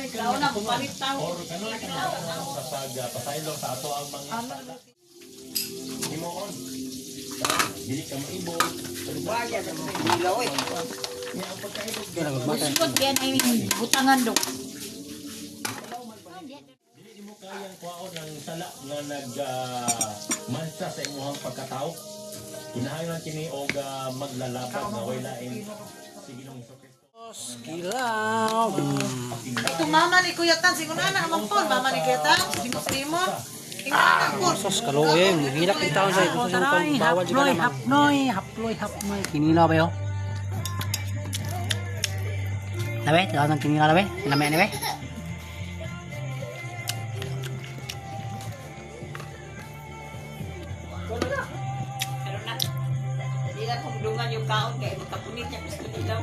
Daw na mo palit tao. Or kanon sa pasaylo sa ato ang mga himoon. Dili ka maibog. Wala na mo ilaw eh. Ni ang pagkaibog. Usikot yan ay butangan do. Dili mo kayang kuhaon ng sala nga mansa sa imong pagkatao. Kinahanglan kini og maglalapad nga way lain sa Ginoong Hesus. Kilaw. Ito mama ni Kuya Tan, siguro na naman po, mama ni Kuya Tan, simot-simot. Tingnan po. Sos kaluwing, hilak yung taon sa ito sa bawal juga naman. Haploy. Kinila ba yun? Labe, tawag ng kinila labe? Sinamay na ba? Pero na, hindi na kung dungan yung kaon, kaya matapunit niya, gusto nila.